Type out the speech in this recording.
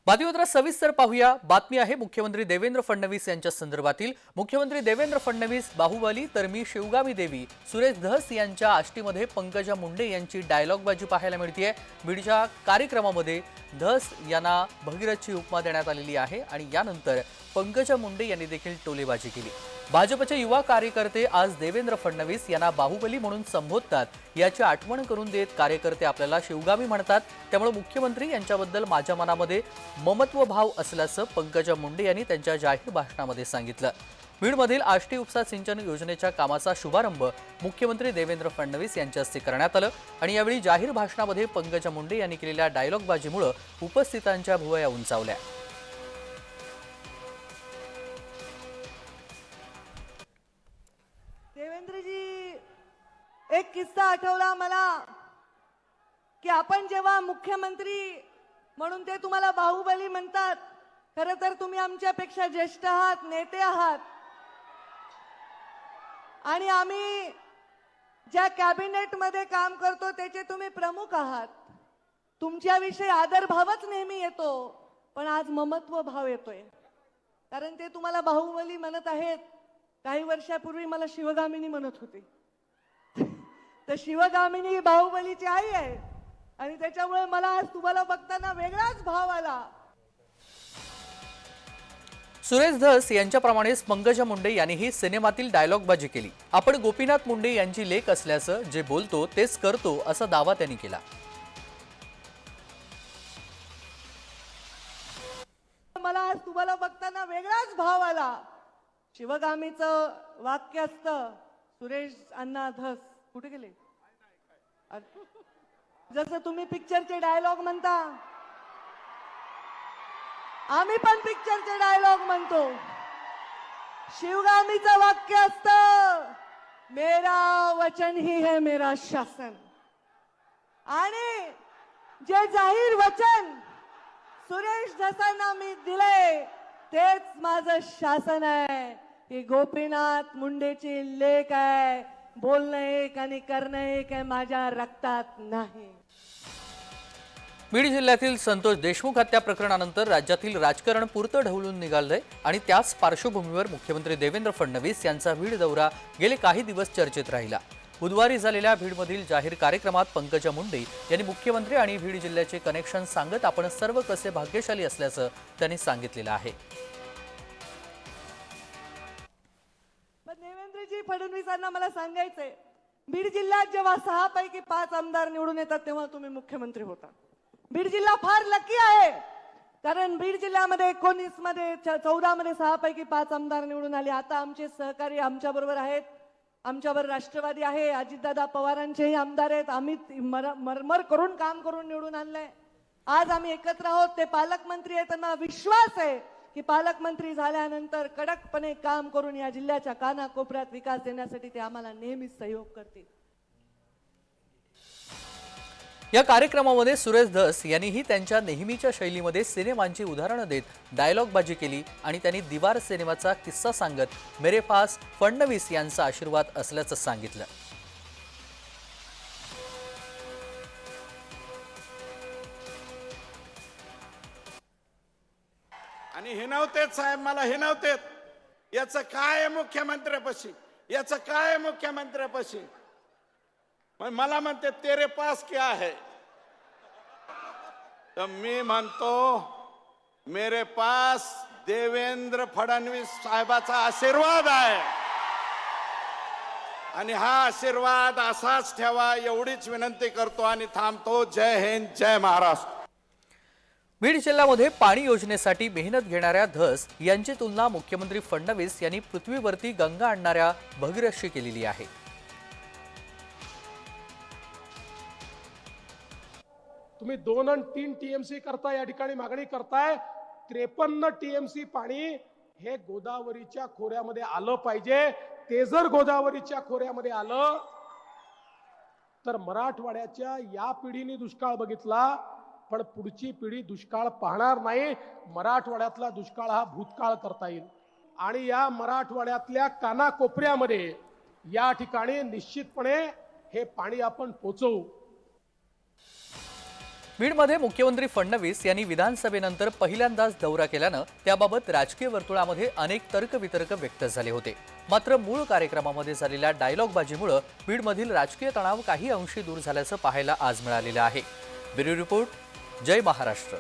बातमीपत्र सविस्तर पाहूया। बातमी आहे मुख्यमंत्री देवेंद्र फडणवीस यांच्या संदर्भातील। मुख्यमंत्री देवेंद्र फडणवीस बाहुबली तर मी शिवगामी देवी सुरेश धस यांच्या आष्टीमध्ये पंकजा मुंडे यांची डायलॉगबाजी पाहायला मिळते। बीडच्या कार्यक्रमामध्ये धस यांना भगीरथची उपमा देण्यात आलेली आहे आणि यानंतर पंकजा मुंडे यांनी देखील टोलेबाजी केली। भाजपचे युवा कार्यकर्ते आज देवेंद्र फडणवीस यांना बाहुबली म्हणून संबोधतात, याची आठवण करून देत कार्यकर्ते आपल्याला शिवगामी म्हणतात, त्यामुळे मुख्यमंत्री यांच्याबद्दल माझ्या मनामध्ये ममत्व भाव असल्याचं पंकजा मुंडे यांनी त्यांच्या जाहीर भाषणामध्ये सांगितलं। बीडमधील आष्टी उपसा सिंचन योजनेच्या कामाचा शुभारंभ मुख्यमंत्री देवेंद्र फडणवीस यांच्या हस्ते करण्यात आला आणि यावेळी जाहीर भाषणामध्ये पंकजा मुंडे यांनी केलेल्या डायलॉगबाजीमुळे उपस्थितांच्या भुवया उंचावल्या। देवेंद्रजी, एक किस्सा आठवला मला की आपण जेव्हा मुख्यमंत्री म्हणून ते तुम्हाला बाहुबली म्हणतात, खरं तर तुम्ही आमच्यापेक्षा ज्येष्ठ आहात, नेते आहात आणि आम्ही ज्या कॅबिनेट मध्ये काम करतो त्याचे तुम्ही प्रमुख आहात। तुमच्याविषयी आदरभावच नेहमी येतो, पण आज ममत्व भाव येतोय, कारण ते तुम्हाला बाहुबली म्हणत आहेत। काही वर्षापूर्वी मला शिवगामिनी म्हणत होते, तर शिवगामिनी बाहुबलीची आई आहे आणि त्याच्यामुळे मला आज तुम्हाला बघताना वेगळाच भाव आला। सुरेश धस यांच्याप्रमाणेच पंकजा मुंडे यांनीही सिनेमातील डायलॉगबाजी केली। आपण गोपीनाथ मुंडे यांची लेक असल्याचं जे बोलतो तेच करतो असा दावा त्यांनी केला। मला आज तुम्हाला बघताना वेगळाच भाव आला। शिवगामीचं वाक्य असतं, सुरेश अण्णा धस कुठे गेले, जसं तुम्ही पिक्चरचे डायलॉग म्हणता, आम्ही पण पिक्चरचे डायलॉग म्हणतो। शिवगामीचं वाक्य असतं, मेरा वचन ही है मेरा शासन, आणि जे जाहीर वचन सुरेश धसांना मी दिले तेच माझं शासन आहे। ही गोपीनाथ मुंडेची लेक आहे, बोलणं एक आणि करणं एक आहे, माझ्या रक्तात नाही। बीड जिल्ह्यातील संतोष देशमुख हत्या प्रकरणानंतर राज्यातील राजकारण पुरतं ढवळून निघालंय आणि त्याच पार्श्वभूमीवर मुख्यमंत्री देवेंद्र फडणवीस यांचा बीड दौरा गेले काही दिवस चर्चेत राहिला। बुधवारी झालेल्या बीडमधील जाहीर कार्यक्रमात पंकजा मुंडे यांनी मुख्यमंत्री आणि बीड जिल्ह्याचे कनेक्शन सांगत आपण सर्व कसे भाग्यशाली असल्याचं त्यांनी सांगितलेलं आहे। देवेंद्रजी फडणवीसांना मला सांगायचंय, बीड जिल्ह्यात जेव्हा 6 पैकी 5 आमदार निवडून येतात तेव्हा तुम्ही मुख्यमंत्री होता। बीड जिल्हा फार लकी आहे, कारण बीड जिल्ह्यामध्ये 19 मध्ये 14 मध्ये 6 पैकी 5 आमदार निवडून आले। आता आमचे सहकारी आमच्या बरोबर आहेत, आमच्यावर राष्ट्रवादी आहे, अजितदादा पवारांचेही आमदार आहेत। आम्ही मरमर करून काम करून निवडून आणलंय। आज आम्ही एकत्र आहोत, ते पालकमंत्री आहेत, त्यांना विश्वास आहे की पालकमंत्री झाल्यानंतर कडकपणे काम करून या जिल्ह्याच्या कानाकोपऱ्यात विकास देण्यासाठी ते आम्हाला नेहमीच सहयोग करतील। या कार्यक्रमामध्ये सुरेश धस यांनीही त्यांच्या नेहमीच्या शैलीमध्ये सिनेमांची उदाहरणं देत डायलॉगबाजी केली आणि त्यांनी दीवार सिनेमाचा किस्सा सांगत मेरे पास फडणवीस यांचा आशीर्वाद असल्याचं सांगितलं। आणि हे नव्हतेच साहेब, मला हे नव्हते, याचं काय मुख्यमंत्र्यापाशी, याचं काय मुख्यमंत्र्यापाशी, मला म्हणते तेरे पास क्या है, तर मी म्हणतो मेरे पास देवेंद्र फडणवीस साहेबाचा आशीर्वाद आहे आणि हा आशीर्वाद असाच ठेवा एवढीच विनंती करतो आणि थांबतो। जय हिंद, जय महाराष्ट्र। बीड जिल्ह्यामध्ये पाणी योजनेसाठी मेहनत घेणाऱ्या धस यांची तुलना मुख्यमंत्री फडणवीस यांनी पृथ्वीवरती गंगा आणणाऱ्या भगीरथशी केलेली आहे। तुम्ही 2 आणि 3 टीएमसी करता, या ठिकाणी मागणी करताय। 53 टीएमसी पाणी हे गोदावरीच्या खोऱ्यामध्ये आलं पाहिजे। ते जर गोदावरीच्या खोऱ्यामध्ये आलं तर मराठवाड्याच्या या पिढीने दुष्काळ बघितला, पण पुढची पिढी दुष्काळ पाहणार नाही। मराठवाड्यातला दुष्काळ हा भूतकाळ करता येईल आणि या मराठवाड्यातल्या कानाकोपऱ्यामध्ये या ठिकाणी निश्चितपणे हे पाणी आपण पोहोचवू। बीडमध्ये मुख्यमंत्री फडणवीस यांनी विधानसभेनंतर पहिल्यांदाच दौरा केल्यानं त्याबाबत राजकीय वर्तुळामध्ये अनेक तर्कवितर्क व्यक्त झाले होते. मात्र मूळ कार्यक्रमामध्ये झालेल्या डायलॉगबाजीमुळे बीडमधील राजकीय तणाव काही अंशी दूर झाल्याचं पाहायला आज मिळालेलं आहे. ब्युरो रिपोर्ट, जय महाराष्ट्र.